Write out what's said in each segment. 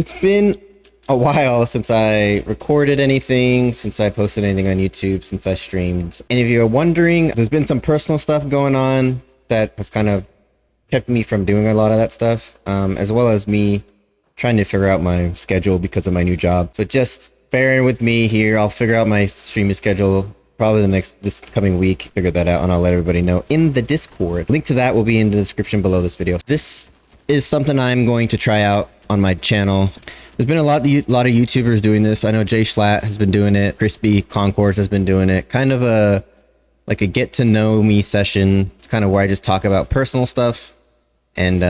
It's been a while since I recorded anything, since I posted anything on YouTube, since I streamed. And if you're wondering, there's been some personal stuff going on that has kind of kept me from doing a lot of that stuff, as well as me trying to figure out my schedule because of my new job. So just bearing with me here. I'll figure out my streaming schedule probably this coming week. Figure that out, and I'll let everybody know in the Discord. Link to that will be in the description below this video. This is something I'm going to try out on my channel. There's been a lot of YouTubers doing this. I know Jay Schlatt has been doing it. Crispy Concourse has been doing it. Kind of a get to know me session. It's kind of where I just talk about personal stuff. And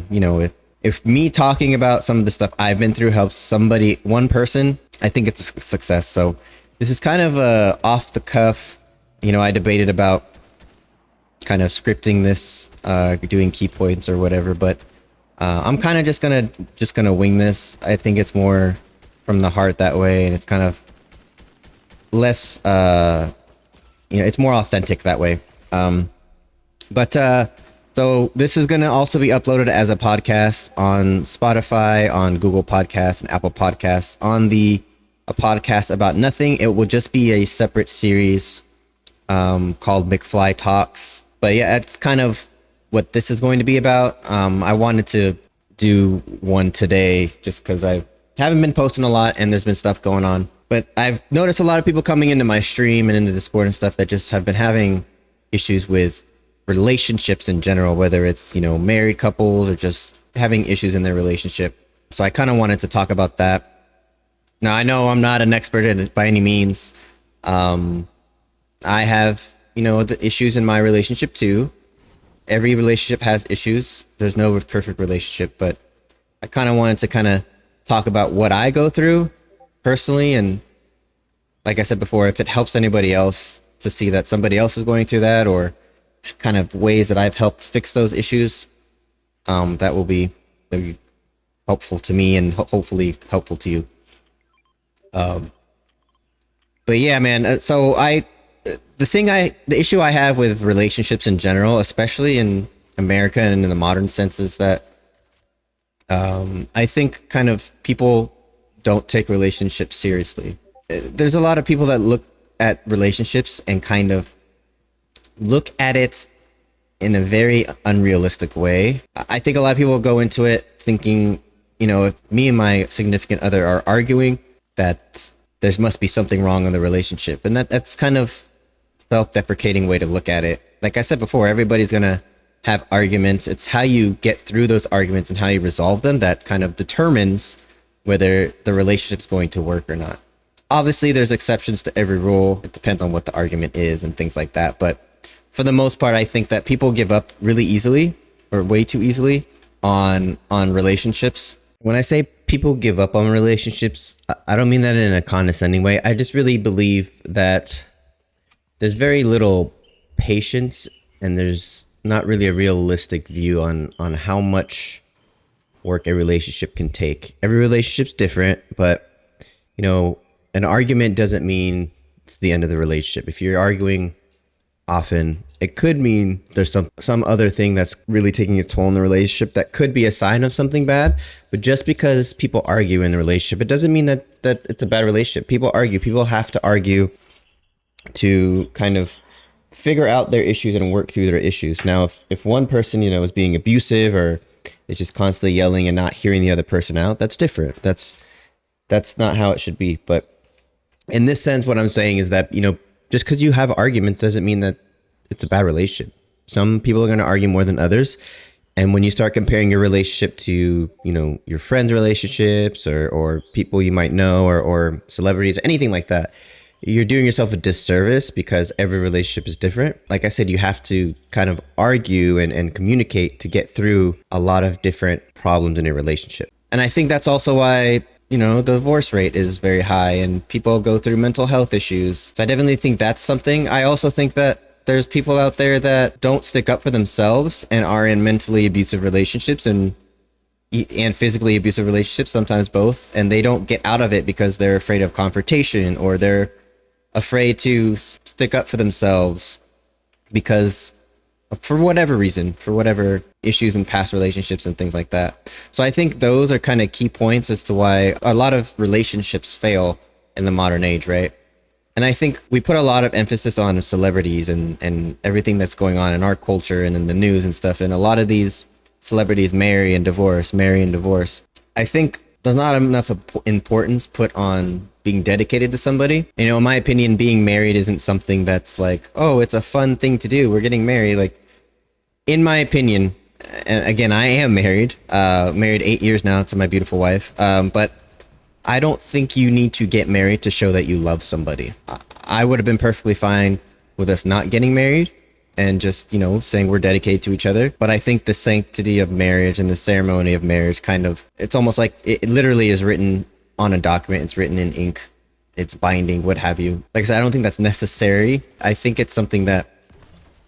you know, if me talking about some of the stuff I've been through helps one person, I think it's a success. So this is kind of a off the cuff. You know, I debated about kind of scripting this, doing key points or whatever, but I'm kind of just gonna wing this. I think it's more from the heart that way, and it's kind of less, you know, it's more authentic that way. So this is gonna also be uploaded as a podcast on Spotify, on Google Podcasts, and Apple Podcasts. On a podcast about nothing, it will just be a separate series called McFly Talks. But yeah, it's kind of what this is going to be about. I wanted to do one today just because I haven't been posting a lot and there's been stuff going on. But I've noticed a lot of people coming into my stream and into Discord and stuff that just have been having issues with relationships in general, whether it's, you know, married couples or just having issues in their relationship. So I kind of wanted to talk about that. Now, I know I'm not an expert in it by any means. I have, you know, the issues in my relationship too. Every relationship has issues. There's no perfect relationship, but I kind of wanted to talk about what I go through personally. And like I said before, if it helps anybody else to see that somebody else is going through that, or kind of ways that I've helped fix those issues, that will be helpful to me and hopefully helpful to you. But yeah, man, so the issue I have with relationships in general, especially in America and in the modern sense, is that I think kind of people don't take relationships seriously. There's a lot of people that look at relationships and kind of look at it in a very unrealistic way. I think a lot of people go into it thinking, you know, if me and my significant other are arguing, that there must be something wrong in the relationship. And that's kind of self-deprecating way to look at it. Like I said before, everybody's gonna have arguments. It's how you get through those arguments and how you resolve them that kind of determines whether the relationship's going to work or not. Obviously, there's exceptions to every rule. It depends on what the argument is and things like that. But for the most part, I think that people give up really easily, or way too easily, on relationships. When I say people give up on relationships, I don't mean that in a condescending way. I just really believe that there's very little patience, and there's not really a realistic view on how much work a relationship can take. Every relationship's different, but you know, an argument doesn't mean it's the end of the relationship. If you're arguing often, it could mean there's some other thing that's really taking its toll in the relationship that could be a sign of something bad. But just because people argue in a relationship, it doesn't mean that it's a bad relationship. People argue. People have to argue to kind of figure out their issues and work through their issues. Now, if one person, you know, is being abusive or is just constantly yelling and not hearing the other person out, that's different. That's not how it should be. But in this sense, what I'm saying is that, you know, just because you have arguments doesn't mean that it's a bad relationship. Some people are going to argue more than others. And when you start comparing your relationship to, you know, your friends' relationships or people you might know or celebrities, anything like that, you're doing yourself a disservice because every relationship is different. Like I said, you have to kind of argue and communicate to get through a lot of different problems in a relationship. And I think that's also why, you know, the divorce rate is very high and people go through mental health issues. So I definitely think that's something. I also think that there's people out there that don't stick up for themselves and are in mentally abusive relationships and physically abusive relationships, sometimes both, and they don't get out of it because they're afraid of confrontation or they're afraid to stick up for themselves because for whatever reason, for whatever issues in past relationships and things like that. So I think those are kind of key points as to why a lot of relationships fail in the modern age, right? And I think we put a lot of emphasis on celebrities and everything that's going on in our culture and in the news and stuff. And a lot of these celebrities marry and divorce, marry and divorce. I think there's not enough importance put on being dedicated to somebody. You know, in my opinion, being married isn't something that's like, oh, it's a fun thing to do. We're getting married. Like, in my opinion, and again, I am married, married 8 years now to my beautiful wife. But I don't think you need to get married to show that you love somebody. I would have been perfectly fine with us not getting married and just, you know, saying we're dedicated to each other. But I think the sanctity of marriage and the ceremony of marriage kind of, it's almost like it literally is written on a document. It's written in ink. It's binding, what have you. Like I said, I don't think that's necessary. I think it's something that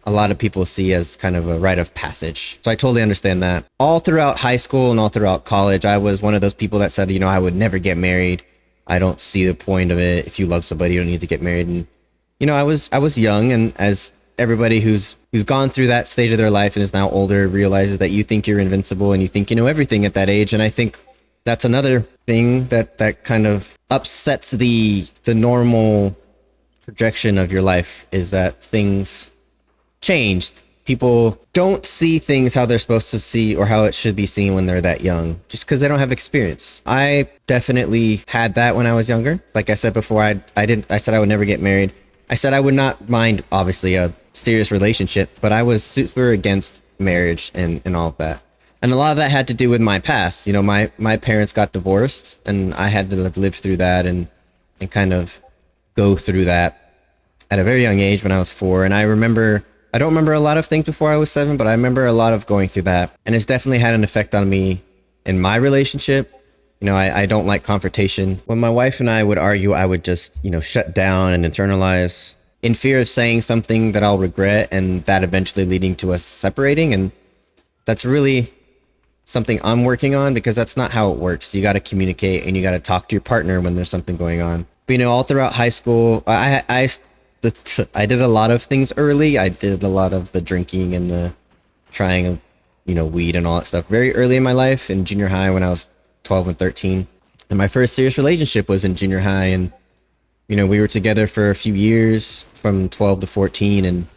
a lot of people see as kind of a rite of passage. So I totally understand that. All throughout high school and all throughout college, I was one of those people that said, you know, I would never get married. I don't see the point of it. If you love somebody, you don't need to get married. And, you know, I was young, and as everybody who's gone through that stage of their life and is now older realizes that you think you're invincible and you think you know everything at that age. And I think that's another thing that kind of upsets the normal projection of your life, is that things changed. People don't see things how they're supposed to see or how it should be seen when they're that young, just because they don't have experience. I definitely had that when I was younger. Like I said before, I said I would never get married. I said I would not mind, obviously, a serious relationship, but I was super against marriage and all of that. And a lot of that had to do with my past. You know, my parents got divorced, and I had to live through that and kind of go through that at a very young age when I was 4. And I don't remember a lot of things before I was 7, but I remember a lot of going through that. And it's definitely had an effect on me in my relationship. You know, I don't like confrontation. When my wife and I would argue, I would just, you know, shut down and internalize in fear of saying something that I'll regret, and that eventually leading to us separating. And that's really something I'm working on, because that's not how it works. You got to communicate and you got to talk to your partner when there's something going on. But, you know, all throughout high school, I did a lot of things early. I did a lot of the drinking and the trying of, you know, weed and all that stuff very early in my life, in junior high when I was 12 and 13. And my first serious relationship was in junior high. And, you know, we were together for a few years from 12 to 14, and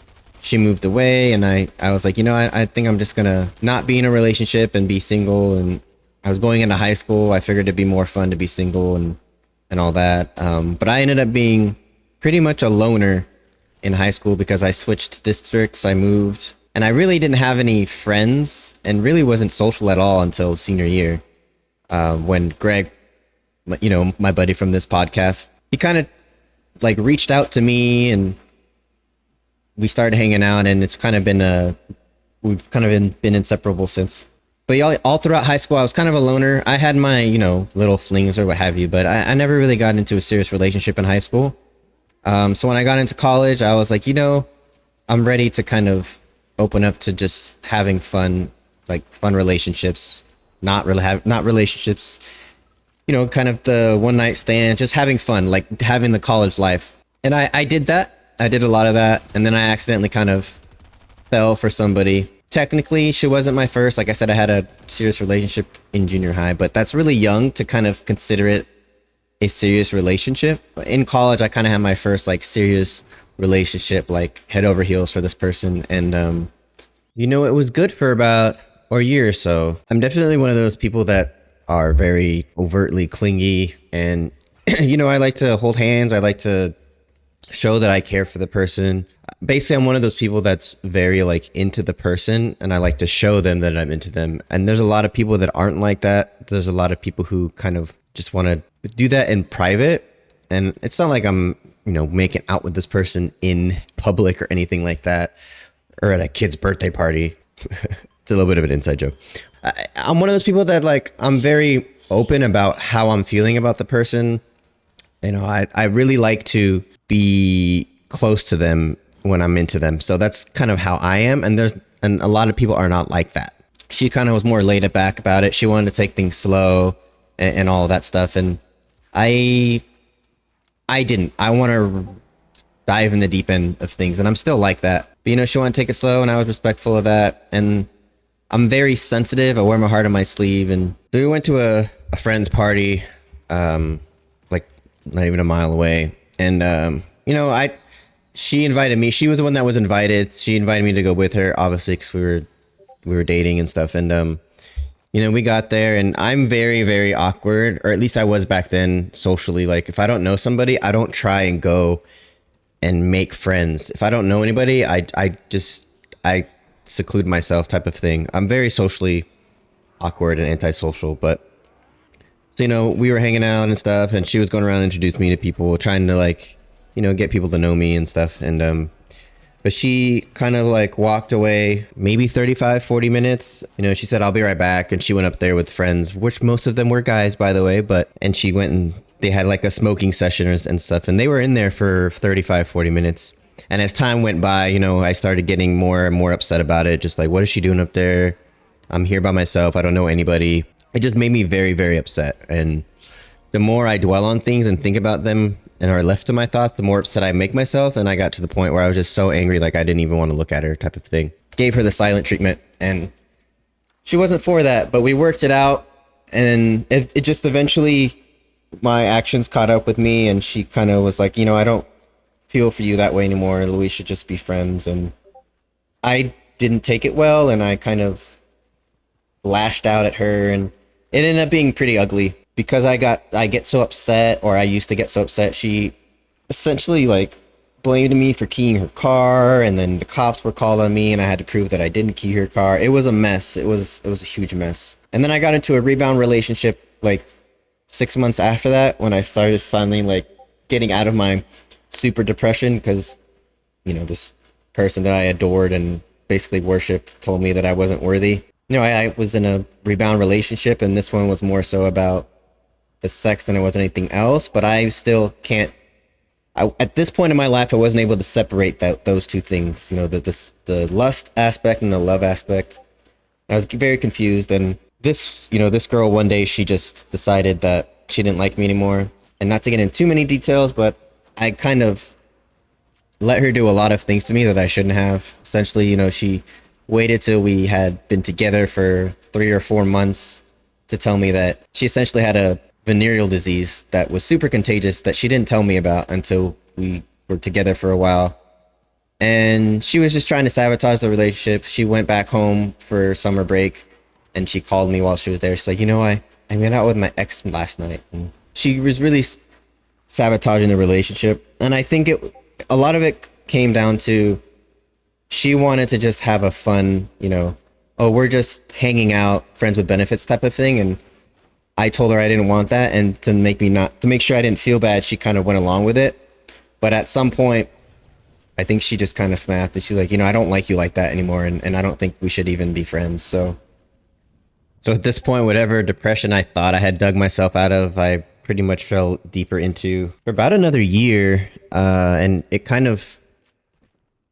she moved away. And I was like, you know, I think I'm just going to not be in a relationship and be single. And I was going into high school. I figured it'd be more fun to be single and all that. But I ended up being pretty much a loner in high school because I switched districts, I moved, and I really didn't have any friends and really wasn't social at all until senior year. When Greg, you know, my buddy from this podcast, he kind of like reached out to me and we started hanging out, and it's kind of been we've kind of been inseparable since. But yeah, all throughout high school, I was kind of a loner. I had my, you know, little flings or what have you, but I never really got into a serious relationship in high school. So when I got into college, I was like, you know, I'm ready to kind of open up to just having fun, like fun relationships, not relationships, you know, kind of the one night stand, just having fun, like having the college life. And I did that. I did a lot of that. And then I accidentally kind of fell for somebody. Technically, she wasn't my first. Like I said, I had a serious relationship in junior high, but that's really young to kind of consider it a serious relationship. In college, I kind of had my first like serious relationship, like head over heels for this person. And, you know, it was good for about a year or so. I'm definitely one of those people that are very overtly clingy, and, you know, I like to hold hands. I like to show that I care for the person. Basically, I'm one of those people that's very like into the person, and I like to show them that I'm into them. And there's a lot of people that aren't like that. There's a lot of people who kind of just want to do that in private. And it's not like I'm, you know, making out with this person in public or anything like that, or at a kid's birthday party. It's a little bit of an inside joke. I'm one of those people that like, I'm very open about how I'm feeling about the person. You know, I really like to be close to them when I'm into them. So that's kind of how I am. And a lot of people are not like that. She kind of was more laid back about it. She wanted to take things slow and all of that stuff. And I didn't. I want to dive in the deep end of things. And I'm still like that But she wanted to take it slow, and I was respectful of that. And I'm very sensitive. I wear my heart on my sleeve. And so we went to a friend's party, like not even a mile away. And she invited me. She was the one that was invited. She invited me to go with her, obviously, because we were dating and stuff. And we got there, and I'm very, very awkward, or at least I was back then socially. Like, if I don't know somebody, I don't try and go and make friends. If I don't know anybody, I seclude myself, type of thing. I'm very socially awkward and antisocial. But so we were hanging out and stuff, and she was going around and introducing me to people, trying to get people to know me and stuff. And but she kind of like walked away maybe 35-40 minutes. She said, I'll be right back. And she went up there with friends, which most of them were guys, by the way. And she went and they had like a smoking session and stuff. And they were in there for 35-40 minutes. And as time went by, I started getting more and more upset about it. Just like, what is she doing up there? I'm here by myself. I don't know anybody. It just made me very, very upset. And the more I dwell on things and think about them and are left to my thoughts, the more upset I make myself. And I got to the point where I was just so angry, like I didn't even want to look at her, type of thing. Gave her the silent treatment, and she wasn't for that, but we worked it out. And it just eventually, my actions caught up with me, and she kind of was like, I don't feel for you that way anymore. We should just be friends. And I didn't take it well, and I kind of lashed out at her, and it ended up being pretty ugly. Because I get so upset, or I used to get so upset, she essentially like blamed me for keying her car, and then the cops were called on me, and I had to prove that I didn't key her car. It was a mess. It was a huge mess. And then I got into a rebound relationship like 6 months after that, when I started finally like getting out of my super depression, because this person that I adored and basically worshipped told me that I wasn't worthy. I was in a rebound relationship, and this one was more so about the sex than it was anything else. But I still can't. At this point in my life, I wasn't able to separate those two things. The lust aspect and the love aspect. I was very confused. And this girl, one day, she just decided that she didn't like me anymore. And not to get into too many details, but I kind of let her do a lot of things to me that I shouldn't have. Essentially, she waited till we had been together for 3 or 4 months to tell me that she essentially had a venereal disease that was super contagious that she didn't tell me about until we were together for a while. And she was just trying to sabotage the relationship. She went back home for summer break, and she called me while she was there. She's like, I went out with my ex last night. And she was really sabotaging the relationship. And I think a lot of it came down to, she wanted to just have a fun, we're just hanging out, friends with benefits type of thing. And I told her I didn't want that, and to make sure I didn't feel bad, she kind of went along with it. But at some point, I think she just kind of snapped, and she's like, I don't like you like that anymore, and I don't think we should even be friends. So at this point, whatever depression I thought I had dug myself out of, I pretty much fell deeper into for about another year. And it kind of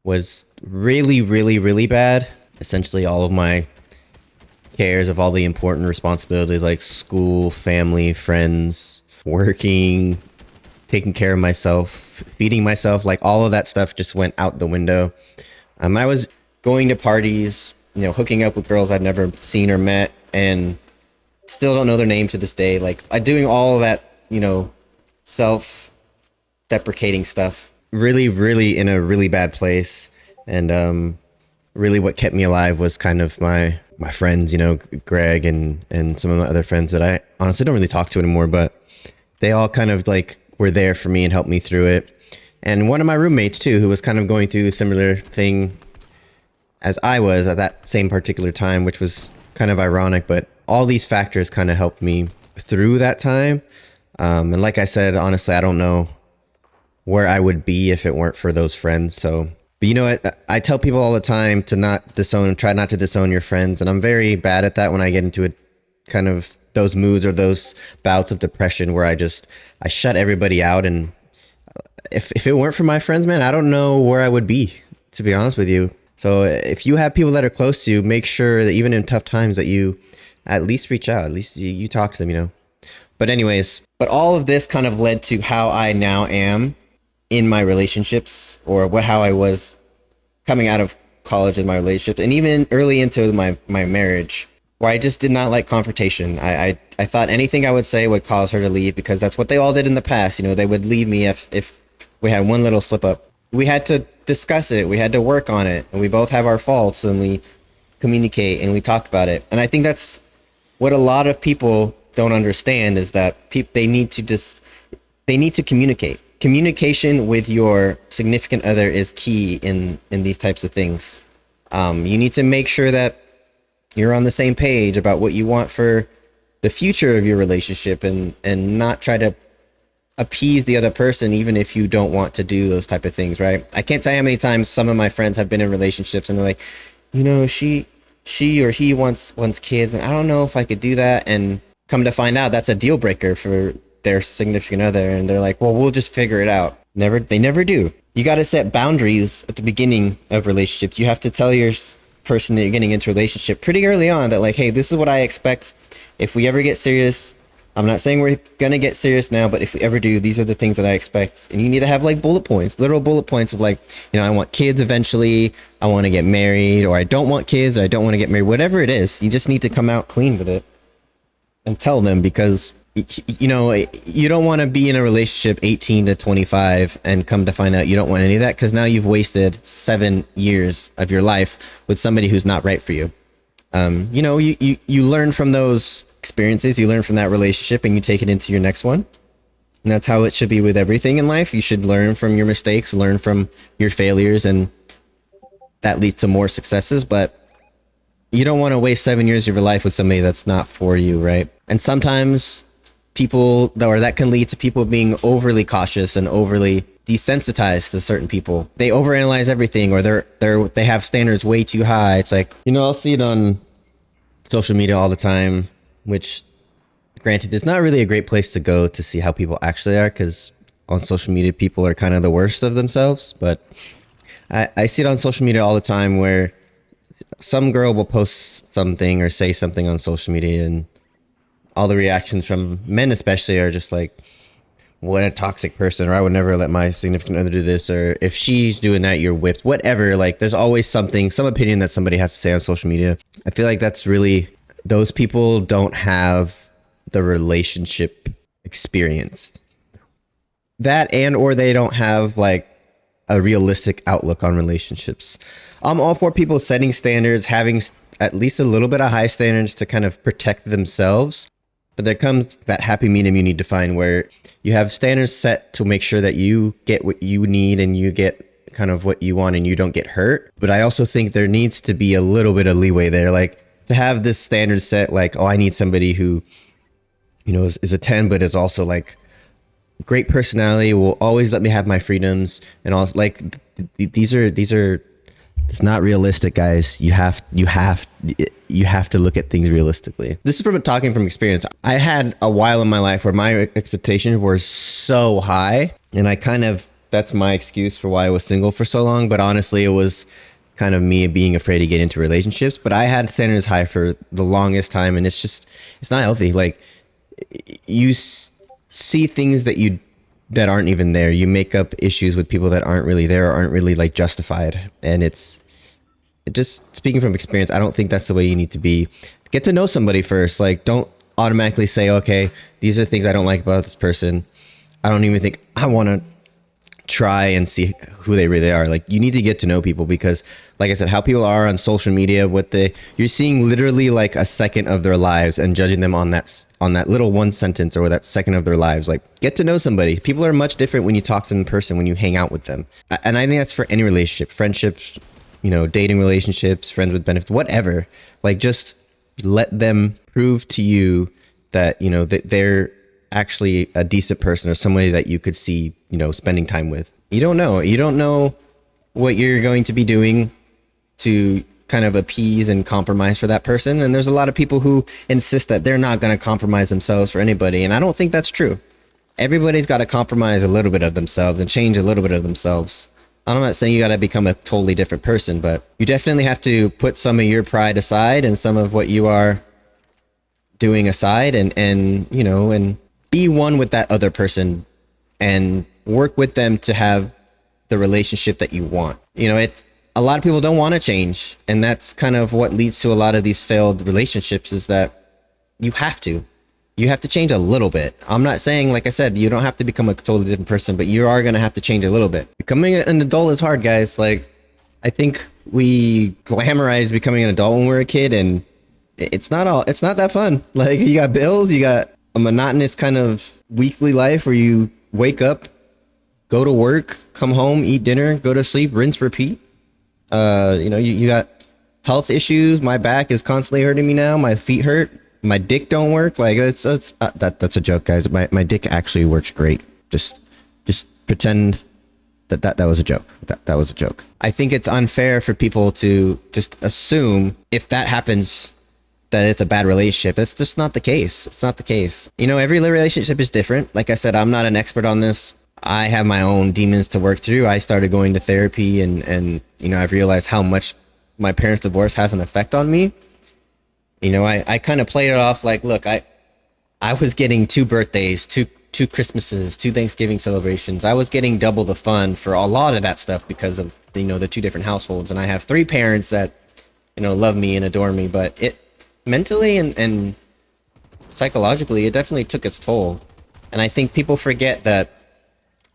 was really, really, really bad. Essentially, all of my cares of all the important responsibilities like school, family, friends, working, taking care of myself, feeding myself, like all of that stuff just went out the window. I was going to parties, hooking up with girls I'd never seen or met, and still don't know their name to this day. Like, I'm doing all that, self-deprecating stuff. Really, really in a really bad place. And really what kept me alive was kind of my friends, Greg and some of my other friends that I honestly don't really talk to anymore, but they all kind of like were there for me and helped me through it. And one of my roommates too, who was kind of going through a similar thing as I was at that same particular time, which was kind of ironic, but all these factors kind of helped me through that time. And like I said, honestly, I don't know where I would be if it weren't for those friends. So, but I tell people all the time to try not to disown your friends. And I'm very bad at that when I get into it, kind of those moods or those bouts of depression where I shut everybody out. And if it weren't for my friends, man, I don't know where I would be, to be honest with you. So if you have people that are close to you, make sure that even in tough times that you at least reach out, at least you talk to them, But anyways, all of this kind of led to how I now am in my relationships, or how I was coming out of college in my relationship, and even early into my marriage, where I just did not like confrontation. I thought anything I would say would cause her to leave, because that's what they all did in the past. You know, they would leave me if we had one little slip up. We had to discuss it. We had to work on it, and we both have our faults, and we communicate and we talk about it. And I think that's what a lot of people don't understand, is that they need to communicate. Communication with your significant other is key in these types of things. You need to make sure that you're on the same page about what you want for the future of your relationship, and not try to appease the other person, even if you don't want to do those type of things, right? I can't tell you how many times some of my friends have been in relationships and they're like, you know, she or he wants kids, and I don't know if I could do that. And come to find out, that's a deal breaker for their significant other, and they're like, well, we'll just figure it out. They never do. You got to set boundaries at the beginning of relationships. You have to tell your person that you're getting into a relationship pretty early on that, like, hey, this is what I expect if we ever get serious. I'm not saying we're gonna get serious now, but if we ever do, these are the things that I expect. And you need to have like bullet points, literal bullet points of like, you know, I want kids eventually, I want to get married, or I don't want kids, or I don't want to get married. Whatever it is, you just need to come out clean with it and tell them, because you know, you don't want to be in a relationship 18 to 25 and come to find out you don't want any of that, because now you've wasted 7 years of your life with somebody who's not right for you. You know, you learn from those experiences, you learn from that relationship, and you take it into your next one. And that's how it should be with everything in life. You should learn from your mistakes, learn from your failures, and that leads to more successes. But you don't want to waste 7 years of your life with somebody that's not for you, right? And sometimes that can lead to people being overly cautious and overly desensitized to certain people. They overanalyze everything, or they have standards way too high. It's like, you know, I'll see it on social media all the time, which granted is not really a great place to go to see how people actually are, because on social media people are kind of the worst of themselves. But I see it on social media all the time, where some girl will post something or say something on social media, and all the reactions from men especially are just like, what a toxic person, or I would never let my significant other do this, or if she's doing that, you're whipped, whatever. Like, there's always some opinion that somebody has to say on social media. I feel like that's really, those people don't have the relationship experience, that, and or they don't have like a realistic outlook on relationships. I'm all for people setting standards, having at least a little bit of high standards to kind of protect themselves. But there comes that happy medium you need to find, where you have standards set to make sure that you get what you need and you get kind of what you want and you don't get hurt. But I also think there needs to be a little bit of leeway there. Like, to have this standard set, like, oh, I need somebody who, you know, is a 10, but is also like great personality, will always let me have my freedoms, and all. Like, these are it's not realistic, guys. You have to look at things realistically. This is from talking from experience. I had a while in my life where my expectations were so high, and that's my excuse for why I was single for so long. But honestly, it was kind of me being afraid to get into relationships. But I had standards high for the longest time, and it's not healthy. Like, you see things that aren't even there. You make up issues with people that aren't really there, or aren't really like justified. And it's just, speaking from experience, I don't think that's the way you need to be. Get to know somebody first. Like, don't automatically say, okay, these are things I don't like about this person. I don't even think I want to try and see who they really are. Like, you need to get to know people, because like I said, how people are on social media, you're seeing literally like a second of their lives and judging them on that little one sentence, or that second of their lives. Like, get to know somebody. People are much different when you talk to them in person, when you hang out with them. And I think that's for any relationship, friendships, you know, dating relationships, friends with benefits, whatever. Like, just let them prove to you that, you know, that they're actually a decent person, or somebody that you could see, you know, spending time with. You don't know what you're going to be doing to kind of appease and compromise for that person. And there's a lot of people who insist that they're not going to compromise themselves for anybody. And I don't think that's true. Everybody's got to compromise a little bit of themselves and change a little bit of themselves. I'm not saying you got to become a totally different person, but you definitely have to put some of your pride aside and some of what you are doing aside, and you know, and be one with that other person and work with them to have the relationship that you want. You know, a lot of people don't want to change, and that's kind of what leads to a lot of these failed relationships, is that you have to change a little bit. I'm not saying, like I said, you don't have to become a totally different person, but you are going to have to change a little bit. Becoming an adult is hard, guys. Like, I think we glamorize becoming an adult when we're a kid, and it's not that fun. Like, you got bills, you got a monotonous kind of weekly life where you wake up, go to work, come home, eat dinner, go to sleep, rinse, repeat. You got health issues. My back is constantly hurting me now. My feet hurt. My dick don't work. Like, that's a joke, guys. My dick actually works great. Just pretend that was a joke. That was a joke. I think it's unfair for people to just assume if that happens that it's a bad relationship. It's just not the case. It's not the case. Every relationship is different. Like I said, I'm not an expert on this. I have my own demons to work through. I started going to therapy, and I've realized how much my parents' divorce has an effect on me. I kind of played it off like, look, I was getting 2 birthdays, two Christmases, 2 Thanksgiving celebrations. I was getting double the fun for a lot of that stuff because of the 2 different households, and I have 3 parents that love me and adore me. But it mentally and psychologically, it definitely took its toll. And I think people forget that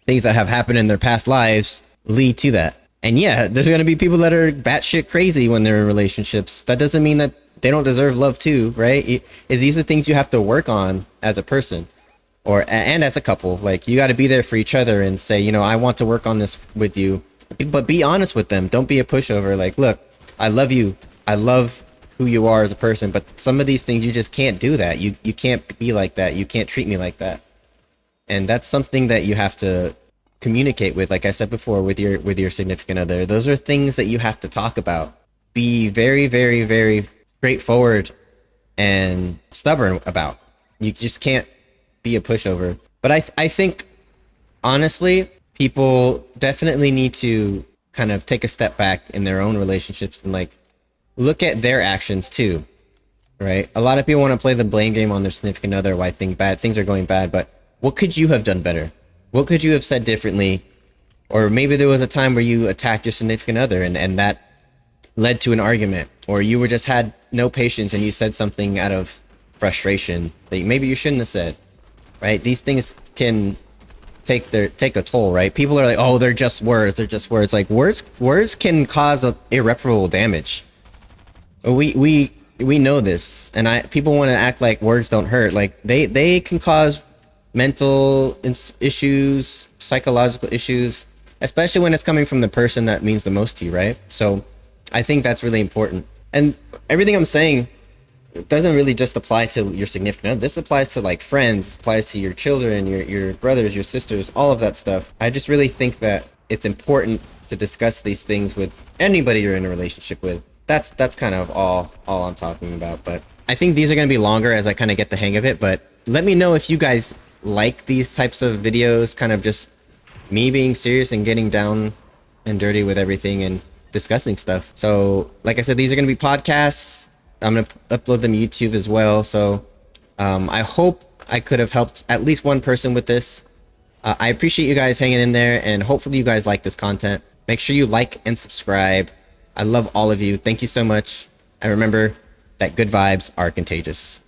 things that have happened in their past lives lead to that. And yeah, there's going to be people that are batshit crazy when they're in relationships. That doesn't mean that they don't deserve love too, right? These are things you have to work on as a person, and as a couple. Like, you got to be there for each other and say, I want to work on this with you, but be honest with them. Don't be a pushover. Like, look, I love you. I love who you are as a person, but some of these things you just can't do that. You can't be like that. You can't treat me like that. And that's something that you have to communicate with, like I said before, with your significant other. Those are things that you have to talk about. Be very, very, very straightforward and stubborn about. You just can't be a pushover. But I think, honestly, people definitely need to kind of take a step back in their own relationships and, like, look at their actions too, right? A lot of people want to play the blame game on their significant other, why things are going bad, but what could you have done better? What could you have said differently? Or maybe there was a time where you attacked your significant other and that led to an argument, or you just had no patience and you said something out of frustration that maybe you shouldn't have said, right? These things can take a toll, right? People are like, oh, they're just words. Like, words can cause irreparable damage. We know this, and people want to act like words don't hurt. Like, they can cause mental issues, psychological issues, especially when it's coming from the person that means the most to you, right? So I think that's really important. And everything I'm saying doesn't really just apply to your significant other. This applies to, like, friends, this applies to your children, your brothers, your sisters, all of that stuff. I just really think that it's important to discuss these things with anybody you're in a relationship with. That's kind of all I'm talking about. But I think these are going to be longer as I kind of get the hang of it. But let me know if you guys like these types of videos, kind of just me being serious and getting down and dirty with everything and discussing stuff. So, like I said, these are going to be podcasts. I'm going to upload them to YouTube as well. So I hope I could have helped at least one person with this. I appreciate you guys hanging in there, and hopefully you guys like this content. Make sure you like and subscribe. I love all of you. Thank you so much. And remember that good vibes are contagious.